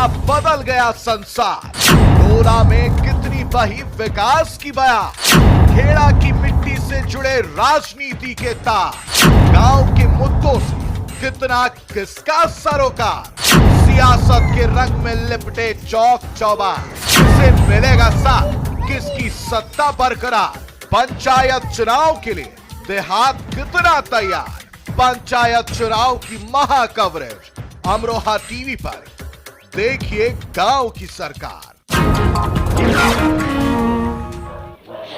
बदल गया संसार। डोला में कितनी बही विकास की बयां, खेड़ा की मिट्टी से जुड़े राजनीति के तार, गांव के मुद्दों से कितना किसका सरोकार, सियासत के रंग में लिपटे चौक चौबार, किसे मिलेगा साथ, किसकी सत्ता बरकरार। पंचायत चुनाव के लिए देहात कितना तैयार, पंचायत चुनाव की महा कवरेज अमरोहा टीवी पर। देखिए गांव की सरकार।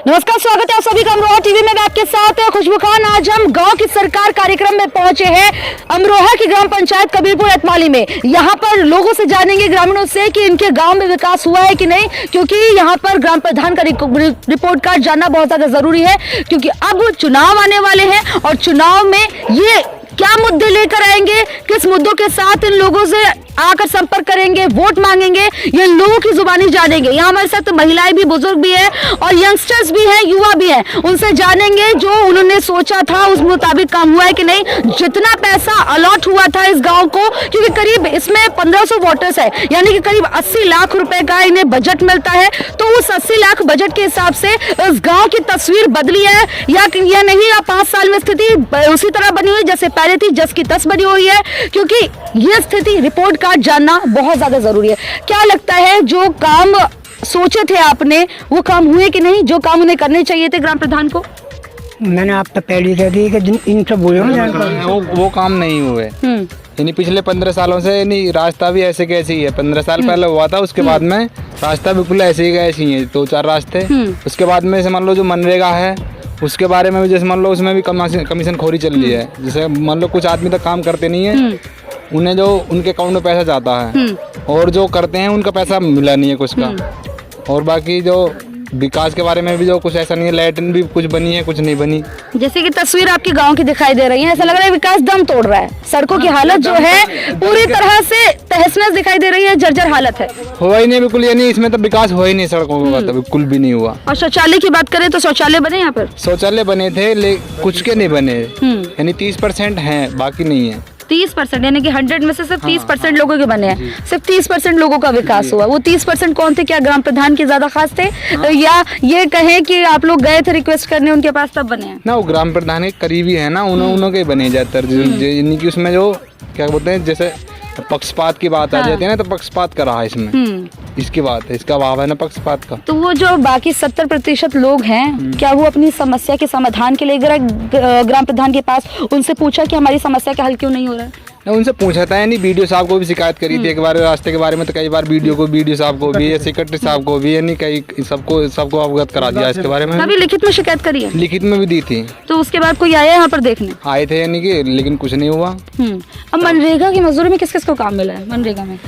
नमस्कार, स्वागत है आप सभी का अमरोहा टीवी में। मैं आपके साथ खुशबू खान। आज हम गांव की सरकार कार्यक्रम में पहुंचे हैं अमरोहा की ग्राम पंचायत कबीरपुर एतमाली में। यहां पर लोगों से जानेंगे, ग्रामीणों से, कि इनके गांव में विकास हुआ है कि नहीं, क्योंकि यहां पर ग्राम प्रधान का रिपोर्ट कार्ड जानना बहुत ज्यादा जरूरी है, क्योंकि अब चुनाव आने वाले हैं और चुनाव में ये क्या मुद्दे लेकर आएंगे, किस मुद्दों के साथ इन लोगों से आकर संपर्क करेंगे, वोट मांगेंगे, ये लोगों की जुबानी जानेंगे। यहाँ हमारे साथ महिलाएं भी, बुजुर्ग भी हैं और यंगस्टर्स भी हैं, युवा भी हैं। उनसे जानेंगे जो उन्होंने सोचा था उस मुताबिक काम हुआ है कि नहीं, जितना पैसा अलॉट हुआ था इस गांव को, क्योंकि करीब इसमें 1500 वोटर्स है, यानी कि करीब 80 लाख रुपए का इन्हें बजट मिलता है। तो उस 80 लाख बजट के हिसाब से इस गाँव की तस्वीर बदली है या नहीं, या 5 साल में स्थिति उसी तरह बनी हुई जैसे पहले थी, जस की तस बनी हुई है, क्योंकि ये स्थिति रिपोर्ट कार्ड जानना बहुत ज्यादा जरूरी है। क्या लगता है, जो काम सोचे थे आपने वो काम हुए कि नहीं, जो काम उन्हें करने चाहिए थे ग्राम प्रधान को? मैंने आप तो पहले कह दी कि इनसे बोलो वो काम नहीं हुए। यानी पिछले 15 सालों से यानी रास्ता भी ऐसे कैसे ही है। 15 साल पहले हुआ था, उसके बाद में रास्ता बिल्कुल ऐसे ही ऐसे ही है, 2-4 रास्ते। उसके बाद में जैसे मान लो जो मनरेगा है उसके बारे में भी, जैसे मान लो उसमें भी कमीशन खोरी चल रही है। जैसे मान लो कुछ आदमी तक काम करते नहीं है, उन्हें जो उनके अकाउंट में पैसा जाता है और जो करते हैं उनका पैसा मिला नहीं है कुछ का। और बाकी जो विकास के बारे में भी जो कुछ ऐसा नहीं है, लैट्रिन भी कुछ बनी है, कुछ नहीं बनी। जैसे कि तस्वीर आपके गांव की दिखाई दे रही है, ऐसा लग रहा है विकास दम तोड़ रहा है। सड़कों की हालत जो है पूरी तरह से तहस-नहस दिखाई दे रही है, जर्जर हालत है। हुआ ही नहीं बिल्कुल, यानी इसमें तो विकास हुआ ही नहीं, सड़कों का तो बिल्कुल भी नहीं हुआ। और शौचालय की बात करें तो शौचालय बने यहाँ पर? शौचालय बने थे लेकिन कुछ के नहीं बने, यानी 30% हैं, बाकी नहीं है। 30%, यानी कि 100 में से सिर्फ 30% लोगों के बने हैं। सिर्फ 30% लोगों का विकास हुआ। वो 30% कौन थे? क्या ग्राम प्रधान के ज्यादा खास थे, या ये कहें कि आप लोग गए थे रिक्वेस्ट करने उनके पास तब बने हैं? ना, वो ग्राम प्रधान के करीबी है ना, उन्हों के बने ज्यादातर। यानी कि उसमें जो क्या बोलते हैं, जैसे पक्षपात की बात आ जाती है ना, तो पक्षपात करा है इसमें, इसकी बात है, इसका भाव है ना पक्षपात का। तो वो जो बाकी 70% लोग हैं, क्या वो अपनी समस्या के समाधान के लिए ग्राम प्रधान के पास उनसे पूछा कि हमारी समस्या का हल क्यों नहीं हो रहा है? उनसे पूछा था, यानी बीडीओ साहब को भी शिकायत करी थी एक बार रास्ते के बारे में, तो कई बार बीडीओ साहब को भी, सेक्रेटरी साहब को भी, यानी कई सबको अवगत करा दिया इसके बारे में। अभी लिखित में शिकायत करी है? लिखित में भी दी थी। तो उसके बाद कोई आया यहाँ पर देखने? आए थे यानी कि, लेकिन कुछ नहीं हुआ। अब मनरेगा की मजदूरी में किस किस को काम मिला है? मनरेगा में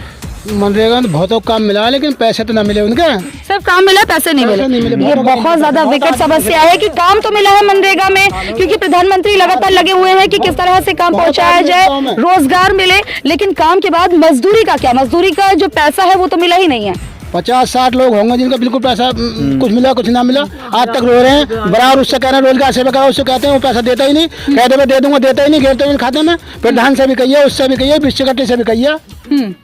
में बहुतों काम मिला, लेकिन पैसे तो ना मिले उनके। सिर्फ काम मिला, पैसे नहीं मिले। ये बहुत ज्यादा विकट समस्या है कि काम तो मिला है मनरेगा में, क्योंकि प्रधानमंत्री लगातार लगे हुए हैं कि किस तरह से काम पहुंचाया जाए, रोजगार मिले, लेकिन काम के बाद मजदूरी का क्या? मजदूरी का जो पैसा है वो तो मिला ही नहीं है। 50-60 लोग होंगे जिनका बिल्कुल पैसा कुछ मिला कुछ ना मिला, आज तक रो रहे हैं। बराबर उससे कह रहे हैं रोजगार सेवा करो, उससे कहते हैं वो पैसा देता ही नहीं, कहते मैं दे दूंगा, देता ही नहीं, घेरते हुए खाते में। प्रधान से भी कहिए, उससे भी कहिए, सेक्रेटरी से भी कहिए,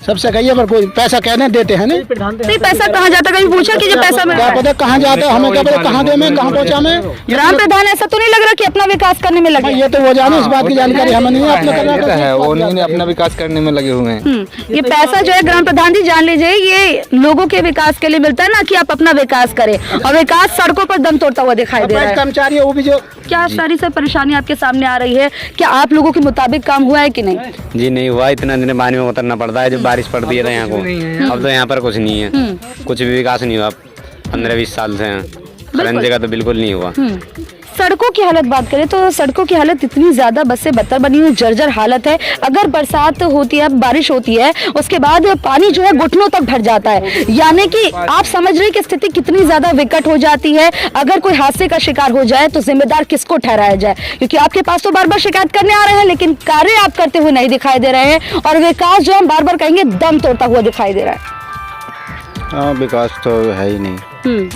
सबसे कहिए, पर कोई पैसा कहने देते हैं नहीं। पैसा कहाँ जाता? कभी पूछा कि जो पैसा क्या पता कहाँ जाता है, हमें क्या पता कहाँ दे में, कहाँ पहुँचा में। ग्राम प्रधान ऐसा तो नहीं लग रहा कि अपना विकास करने में लगे? ये तो वो जाने, इस बात की जानकारी हमें नहीं है। वो नहीं अपना विकास करने में लगे हुए हैं। ये पैसा जो है ग्राम प्रधान जी जान लीजिए, ये लोगों के विकास के लिए मिलता है, ना कि आप अपना विकास करें। और विकास सड़कों पर दम तोड़ता हुआ दिखाई दे रहा है। कर्मचारी वो भी जो क्या सारी सब परेशानी आपके सामने आ रही है, क्या आप लोगों के मुताबिक काम हुआ है कि नहीं? जी नहीं हुआ, इतना दिन पानी में उतरना पड़ता है, जब बारिश पड़ती है तो यहाँ को। अब तो यहाँ पर कुछ नहीं है, कुछ भी विकास नहीं हुआ 15-20 साल से। खरंजे का तो बिल्कुल नहीं हुआ। सड़कों की हालत बात करें तो सड़कों की हालत इतनी ज्यादा बद से बदतर बनी हुई, जर्जर हालत है। अगर बरसात होती है, बारिश होती है, उसके बाद पानी जो है घुटनों तक भर जाता है, यानी कि आप समझ रहे हैं कि स्थिति कितनी ज्यादा विकट हो जाती है। अगर कोई हादसे का शिकार हो जाए तो जिम्मेदार किसको ठहराया जाए? क्योंकि आपके पास तो बार बार शिकायत करने आ रहे हैं, लेकिन कार्य आप करते हुए नहीं दिखाई दे रहे हैं, और विकास जो हम बार बार कहेंगे दम तोड़ता हुआ दिखाई दे रहा है। विकास तो है ही नहीं।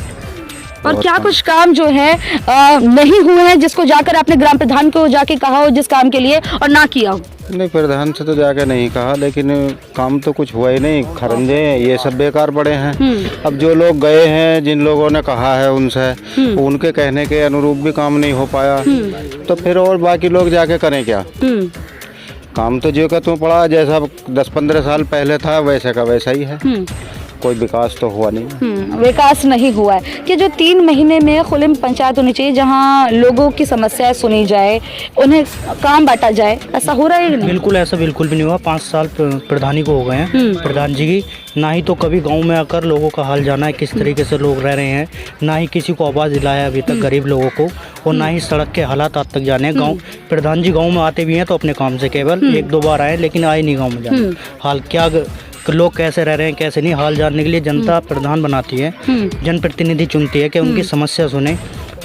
और क्या कुछ काम जो है नहीं हुए हैं जिसको जाकर आपने ग्राम प्रधान को जाके कहा हो जिस काम के लिए, और ना किया हो? नहीं, प्रधान से तो जाके नहीं कहा, लेकिन काम तो कुछ हुआ ही नहीं। खरंजे ये सब बेकार पड़े हैं। अब जो लोग गए हैं, जिन लोगों ने कहा है उनसे, उनके कहने के अनुरूप भी काम नहीं हो पाया, तो फिर और बाकी लोग जाके करें क्या? काम तो जो का त्यों पड़ा, जैसा 10-15 साल पहले था वैसे का वैसा ही है। कोई विकास तो हुआ नहीं। विकास नहीं हुआ है कि जो 3 महीने में खुले में पंचायत होनी चाहिए, जहां लोगों की समस्याएं सुनी जाए, उन्हें काम बांटा जाए, ऐसा हो रहा है नहीं? बिल्कुल ऐसा बिल्कुल भी नहीं हुआ। 5 साल प्रधानी को हो गए हैं प्रधान जी की, ना ही तो कभी गांव में आकर लोगों का हाल जाना है, किस तरीके से लोग रह रहे हैं, ना ही किसी को आवाज़ दिलाया अभी तक गरीब लोगों को, और ना ही सड़क के हालात आज तक जाने। गांव प्रधान जी गांव में आते भी हैं तो अपने काम से केवल 1-2 बार आए, लेकिन आए नहीं गाँव में जाने। हाल क्या लोग कैसे रह रहे हैं कैसे नहीं, हाल जानने के लिए जनता प्रधान बनाती है, जनप्रतिनिधि चुनती है कि उनकी समस्या सुने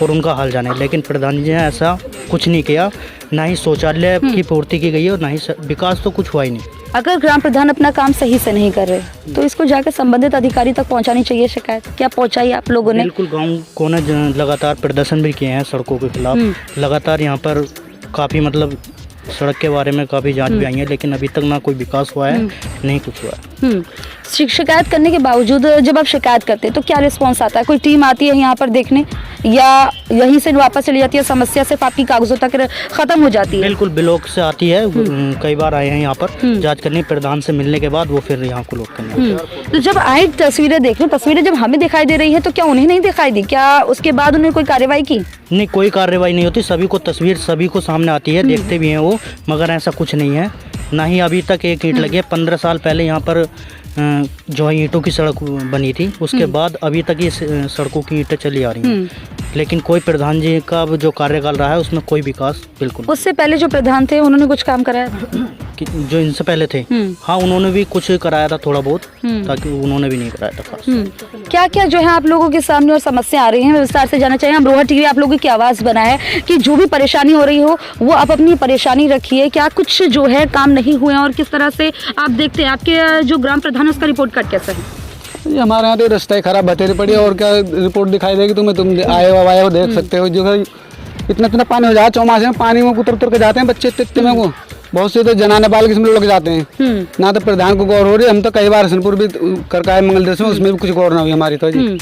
और उनका हाल जाने, लेकिन प्रधान जी ने ऐसा कुछ नहीं किया। ना ही शौचालय की पूर्ति की गई है और ना ही विकास तो कुछ हुआ ही नहीं। अगर ग्राम प्रधान अपना काम सही से नहीं कर रहे तो इसको जाकर संबंधित अधिकारी तक पहुंचानी चाहिए शिकायत। क्या पहुंचाई आप लोगों ने? बिल्कुल, गाँव को ने लगातार प्रदर्शन भी किए हैं सड़कों के खिलाफ। लगातार यहाँ पर काफ़ी मतलब सड़क के बारे में काफ़ी जांच भी आई है, लेकिन अभी तक ना कोई विकास हुआ है, नहीं कुछ हुआ है। शिकायत करने के बावजूद जब आप शिकायत करते हैं तो क्या रिस्पांस आता है? कोई टीम आती है यहाँ पर देखने, या यहीं से वापस चली जाती है, समस्या सिर्फ आपकी कागजों तक खत्म हो जाती है? बिल्कुल, ब्लॉक से आती है। कई बार आए हैं यहाँ पर जांच करने, प्रधान से मिलने के बाद वो फिर यहाँ को लोग करने। तो जब आए तस्वीरें देखने, तस्वीरें जब हमें दिखाई दे रही है तो क्या उन्हें नहीं दिखाई दी? क्या उसके बाद उन्होंने कोई कार्रवाई की? नहीं, कोई कार्रवाई नहीं होती। सभी को तस्वीर सभी को सामने आती है, देखते भी हैं वो, मगर ऐसा कुछ नहीं है। ना ही अभी तक एक ईंट लगी है। 15 साल पहले यहाँ पर जो है ईंटों की सड़क बनी थी, उसके बाद अभी तक ये सड़कों की ईंटें चली आ रही हैं, लेकिन कोई प्रधान जी का जो कार्यकाल रहा है उसमें कोई विकास बिल्कुल। उससे पहले जो प्रधान थे उन्होंने कुछ काम कराया? जो इनसे पहले थे, हाँ, उन्होंने भी कुछ कराया था थोड़ा बहुत, ताकि उन्होंने भी नहीं कराया था खास। क्या क्या जो है आप लोगों के सामने और समस्या आ रही है, विस्तार से जानना चाहिए। अमरोहा टीवी आप लोगों की आवाज़ बना है कि जो भी परेशानी हो रही हो वो आप अपनी परेशानी रखिए। क्या कुछ जो है काम नहीं हुए और किस तरह से आप देखते हैं? आपके जो ग्राम प्रधान है उसका रिपोर्ट कार्ड कैसा है? ये हमारे यहाँ तो रास्ता खराब बतेरी पड़ी, और क्या रिपोर्ट दिखाई देगी तुम्हें? तुम आए हो देख सकते हो, जो इतना पानी हो जाए चौमासे में, पानी में उतर के जाते हैं बच्चे इतने में। वो बहुत से तो जनाने बाल किस्म लोग जाते हैं, ना तो प्रधान को गौर हो रही है। हम तो कई बार हसनपुर भी करके आए मंगल देश में, उसमें भी कुछ गौर ना हुई हमारी तो जी।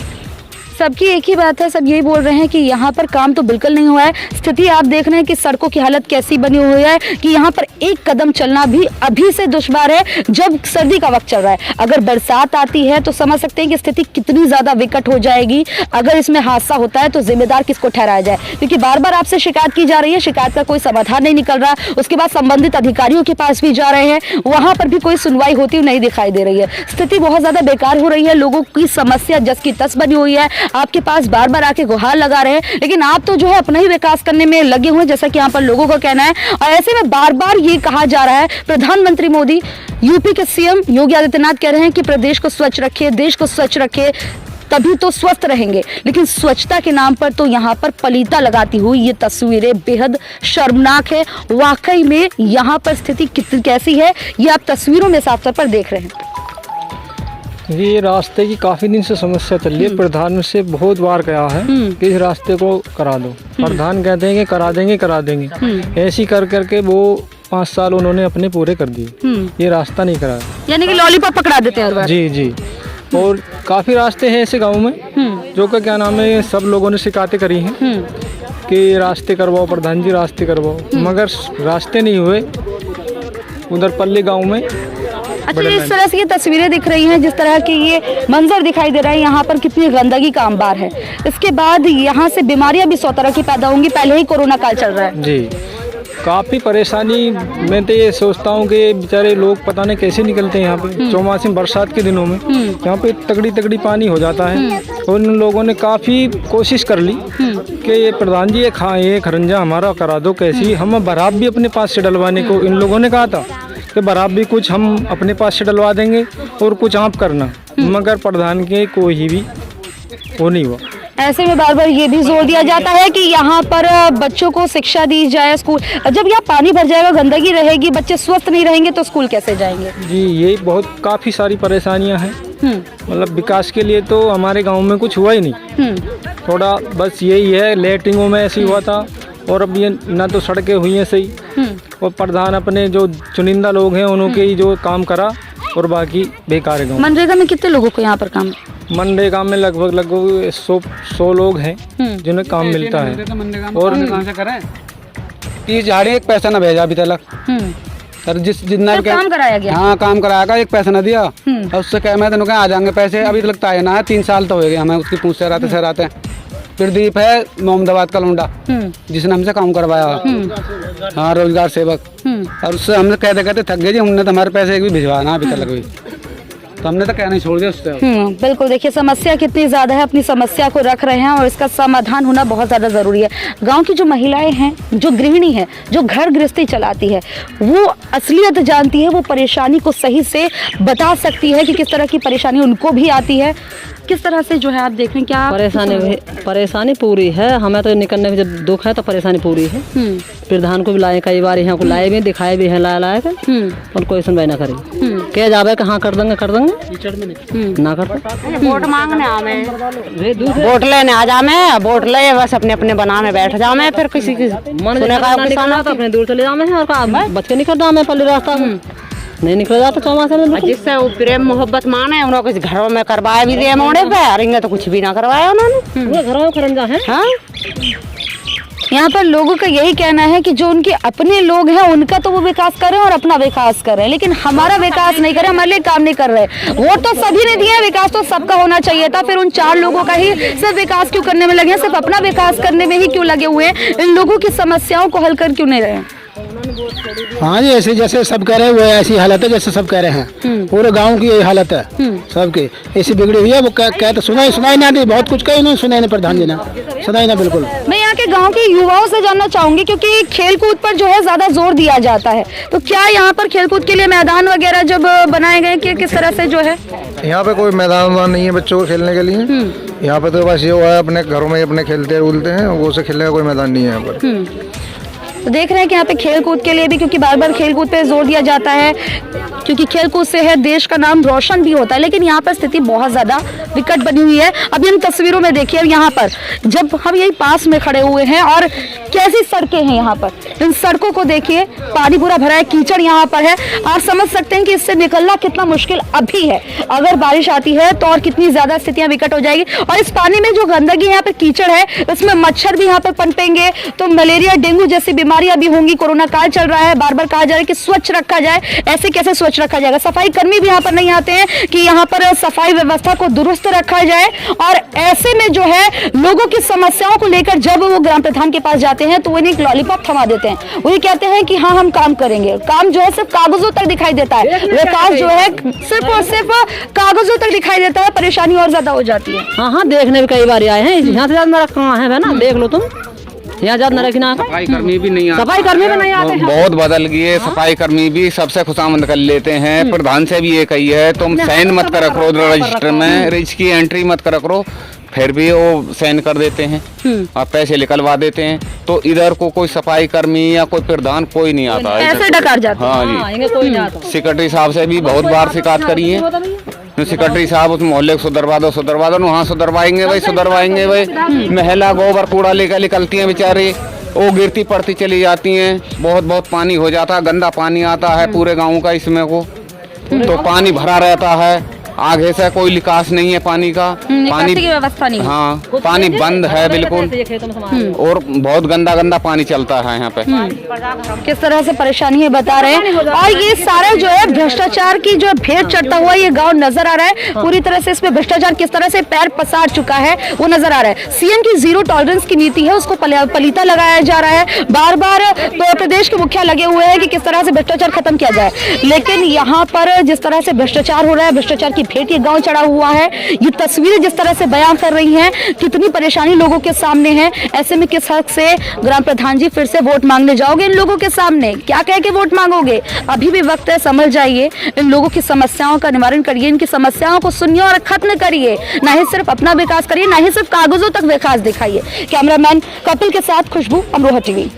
सबकी एक ही बात है, सब यही बोल रहे हैं कि यहाँ पर काम तो बिल्कुल नहीं हुआ है। स्थिति आप देख रहे हैं कि सड़कों की हालत कैसी बनी हुई है कि यहाँ पर एक कदम चलना भी अभी से दुश्वार है, जब सर्दी का वक्त चल रहा है। अगर बरसात आती है तो समझ सकते हैं कि स्थिति कितनी ज्यादा विकट हो जाएगी। अगर इसमें हादसा होता है तो जिम्मेदार किसको ठहराया जाए? क्योंकि बार बार आपसे शिकायत की जा रही है, शिकायत का कोई समाधान नहीं निकल रहा। उसके बाद संबंधित अधिकारियों के पास भी जा रहे हैं, वहां पर भी कोई सुनवाई होती हुई नहीं दिखाई दे रही है। स्थिति बहुत ज्यादा बेकार हो रही है, लोगों की समस्या जस की तस बनी हुई है। आपके पास बार बार आके गुहार लगा रहे हैं, लेकिन आप तो जो है अपना ही विकास करने में लगे हुए हैं, जैसा कि यहाँ पर लोगों का कहना है। और ऐसे में बार बार ये कहा जा रहा है, प्रधानमंत्री मोदी, यूपी के सीएम योगी आदित्यनाथ कह रहे हैं कि प्रदेश को स्वच्छ रखिए, देश को स्वच्छ रखिए, तभी तो स्वस्थ रहेंगे। लेकिन स्वच्छता के नाम पर तो यहाँ पर पलीता लगाती हुई ये तस्वीरें बेहद शर्मनाक है। वाकई में यहाँ पर स्थिति कितनी कैसी है ये आप तस्वीरों में साफ तौर पर देख रहे हैं। ये रास्ते की काफ़ी दिन से समस्या चल रही है। प्रधान से बहुत बार कहा है कि इस रास्ते को करा दो। प्रधान कहते हैं कि करा देंगे। ऐसी कर करके वो 5 साल उन्होंने अपने पूरे कर दिए, ये रास्ता नहीं कराया। यानी कि लॉलीपॉप पकड़ा देते हैं हर बार। जी जी। और काफ़ी रास्ते हैं ऐसे गाँव में जो कि क्या नाम है, सब लोगों ने शिकायतें करी हैं कि रास्ते करवाओ प्रधान जी, रास्ते करवाओ, मगर रास्ते नहीं हुए उधर पल्ली गाँव में। अच्छा, इस तरह से ये तस्वीरें दिख रही हैं, जिस तरह की ये मंजर दिखाई दे रहा है, यहाँ पर कितनी गंदगी का अंबार है। इसके बाद यहाँ से बीमारियां भी 100 तरह की पैदा होंगी। पहले ही कोरोना काल चल रहा है। जी, काफ़ी परेशानी। मैं तो ये सोचता हूँ कि बेचारे लोग पता नहीं कैसे निकलते हैं यहाँ पे चौमासी बरसात के दिनों में। यहाँ पे तगड़ी पानी हो जाता है, और इन लोगों ने काफ़ी कोशिश कर ली कि ये प्रधान जी ये खरंजा हमारा करा दो कैसी। हम बराब भी अपने पास से डलवाने को इन लोगों ने कहा था कि बराब भी कुछ हम अपने पास से डलवा देंगे और कुछ आप करना, मगर प्रधान के कोई भी वो नहीं हुआ। ऐसे में बार बार ये भी जोर दिया जाता है कि यहाँ पर बच्चों को शिक्षा दी जाए। स्कूल जब यहाँ पानी भर जाएगा, गंदगी रहेगी, बच्चे स्वस्थ नहीं रहेंगे तो स्कूल कैसे जाएंगे? जी, ये बहुत काफ़ी सारी परेशानियाँ हैं। मतलब विकास के लिए तो हमारे गांव में कुछ हुआ ही नहीं। थोड़ा बस यही है, लेटरिंगों में ऐसे हुआ था, और अब ये ना तो सड़कें हुई हैं सही, और प्रधान अपने जो चुनिंदा लोग हैं उनके ही जो काम करा और बाकी बेकार है गाँव। मनरेगा में कितने लोगों को यहाँ पर काम? मनरेगा में लगभग 100 लोग हैं जिन्हें काम मिलता है। और 30,000 एक पैसा ना भेजा अभी तक सर, जितना तो काम कराया गया। हाँ काम कराया, एक पैसा ना दिया और उससे क्या मैं तेनों आ जाएंगे पैसे, अभी तक आए ना है। 3 साल तो हो गए हमें उसकी पूछ से रहते हैं। प्रदीप है मोहम्मदाबाद का लौंडा जिसने हमसे काम करवाया, हाँ रोजगार सेवक, और उससे हमने कहते कहते थक गए जी, हमने तो हमारे पैसे भी भिजवाया ना अभी तक भी, तो हमने तो कहना ही छोड़ दिया उससे। बिल्कुल, देखिए समस्या कितनी ज्यादा है, अपनी समस्या को रख रहे हैं और इसका समाधान होना बहुत ज्यादा जरूरी है। गांव की जो महिलाएं हैं, जो गृहिणी है, जो घर गृहस्थी चलाती है, वो असलियत जानती है, वो परेशानी को सही से बता सकती है कि किस तरह की परेशानी उनको भी आती है। किस तरह से जो है आप देख रहे हैं, क्या परेशानी पूरी है, हमें तो निकलने में जब दुख है तो परेशानी पूरी है। प्रधान को भी लाए, कई बार यहाँ को लाए भी, दिखाए भी है, लाए और कोई सुनवाई ना करे। क्या जावे कहाँ कर देंगे ना कर वोट मांगने आवे, वोट लेने आ जामे, वोट ले बस अपने अपने बना में बैठ जामे, फिर किसी की अपने दूर चले जामे हैं और बच के निकल जामे पल्ली रास्ता नहीं निकल जाता चौमासे में। जिससे वो प्रेम मोहब्बत माने उन्होंने कुछ घरों में करवाया भी दिया मोड़े पे, और इनने तो कुछ भी ना करवाया उन्होंने, घरों में खरंजा है। हाँ? यहाँ पर लोगों का यही कहना है कि जो उनके अपने लोग हैं उनका तो वो विकास कर रहे हैं और अपना विकास कर रहे हैं, लेकिन हमारा विकास नहीं कर रहे, हमारे लिए काम नहीं कर रहे। वोट तो सभी ने दिया, विकास तो सबका होना चाहिए था, फिर उन 4 लोगों का ही सिर्फ विकास क्यों करने में लगे हैं, सिर्फ अपना विकास करने में ही क्यों लगे हुए हैं, इन लोगों की समस्याओं को हल कर क्यों नहीं रहे? हाँ जी, ऐसे जैसे सब कह रहे हैं वो ऐसी हालत है जैसे सब कह रहे हैं, पूरे गांव की यही हालत है सबकी, ऐसी बिगड़ी हुई है। वो कहते सुनाई नहीं आती, बहुत कुछ कही नहीं, सुनाई नहीं प्रधान जी ने, सुनाई ना बिल्कुल। मैं यहाँ के गांव के युवाओं से जानना चाहूंगी, क्योंकि खेलकूद पर जो है ज्यादा जोर दिया जाता है, तो क्या यहाँ पर खेलकूद के लिए मैदान वगैरह जब बनाए गए कि किस तरह से जो है? यहाँ पे कोई मैदान नहीं है बच्चों को खेलने के लिए, यहाँ पे तो बस ये हुआ है अपने घरों में अपने खेलते उलते हैं, वो से खेलने का कोई मैदान नहीं है यहाँ पर। तो देख रहे हैं कि यहाँ पे खेलकूद के लिए भी, क्योंकि बार बार खेलकूद पे जोर दिया जाता है, क्योंकि खेलकूद से है देश का नाम रोशन भी होता है, लेकिन यहाँ पर स्थिति बहुत ज्यादा विकट बनी हुई है। अब इन तस्वीरों में देखिए, यहाँ पर जब हम यही पास में खड़े हुए हैं और कैसी सड़कें हैं यहाँ पर, इन सड़कों को देखिए, पानी पूरा भरा है, कीचड़ यहाँ पर है। आप समझ सकते हैं कि इससे निकलना कितना मुश्किल अभी है, अगर बारिश आती है तो और कितनी ज्यादा स्थितियां विकट हो जाएगी। और इस पानी में जो गंदगी यहाँ पर कीचड़ है, इसमें मच्छर भी यहाँ पर पनपेंगे, तो मलेरिया डेंगू जैसी बीमारियां भी होंगी। कोरोना काल चल रहा है, बार बार कहा जा रहा है कि स्वच्छ रखा जाए, ऐसे कैसे स्वच्छ रखा जाएगा? सफाई कर्मी भी यहाँ पर नहीं आते हैं कि यहाँ पर सफाई व्यवस्था को दुरुस्त रखा जाए। और ऐसे में जो है लोगों की समस्याओं को लेकर जब वो ग्राम प्रधान के पास जाते हैं तो वो एक लॉलीपॉप थमा देते हैं, वो ये कहते हैं कि हाँ हम काम करेंगे। काम जो है सिर्फ कागजों तक दिखाई देता है, विकास जो है सिर्फ और सिर्फ कागजों तक दिखाई देता है, परेशानी और ज्यादा हो जाती है। हाँ देखने में कई बार आए हैं, यहाँ से ज्यादा कहाँ है ना, देख लो तुम, यहाँ ज्यादा रखना। सफाई कर्मी भी नहीं आते, सफाई कर्मी भी नहीं आते, बहुत बदल गई है। सफाई कर्मी भी सबसे खुशामद कर लेते हैं। प्रधान से भी ये कही है तुम साइन मत करा करो रजिस्टर में, रजिस्टर की एंट्री मत करा करो, फिर भी वो साइन कर देते हैं और पैसे निकलवा देते हैं। तो इधर को कोई सफाई कर्मी या कोई प्रधान कोई नहीं आता, ऐसे डकार जाते। हाँ जी, सेक्रेटरी साहब से भी बहुत बार शिकायत करी है, सेक्रेटरी साहब उस मोहल्ले को सुधरवा दो, हाँ सुधरवाएंगे भाई। महिला गोबर कूड़ा लेकर निकलती हैं बेचारे, वो गिरती पड़ती चली जाती हैं, बहुत पानी हो जाता है, गंदा पानी आता है पूरे गाँव का इसमें को, तो पानी भरा रहता है, आगे से कोई निकास नहीं है पानी का, पानी की व्यवस्था नहीं। हाँ पानी बंद है बिल्कुल, और बहुत गंदा पानी चलता है यहाँ पे। किस तरह से परेशानी है बता रहे हैं। और ये सारा जो है भ्रष्टाचार की जो भेद चढ़ता हुआ ये गांव नजर आ रहा है, पूरी तरह से इसमें भ्रष्टाचार किस तरह से पैर पसार चुका है वो नजर आ रहा है। सीएम की 0 टॉलरेंस की नीति है, उसको पलीता लगाया जा रहा है, बार बार प्रदेश के मुखिया लगे हुए हैं कि किस तरह से भ्रष्टाचार खत्म किया जाए, लेकिन यहाँ पर जिस तरह से भ्रष्टाचार हो रहा है, भ्रष्टाचार भेंट ये गांव चढ़ा हुआ है। ये तस्वीरें जिस तरह से बयां कर रही हैं, कितनी परेशानी लोगों के सामने है। ऐसे में किस हक से ग्राम प्रधान जी फिर से वोट मांगने जाओगे इन लोगों के सामने? क्या कह के वोट मांगोगे? अभी भी वक्त है, समझ जाइए, इन लोगों की समस्याओं का निवारण करिए, इनकी समस्याओं को सुनिए और खत्म करिए, ना ही सिर्फ अपना विकास करिए, ना ही सिर्फ कागजों तक विकास दिखाइए। कैमरामैन कपिल के साथ खुशबू, अमरोहा टीवी।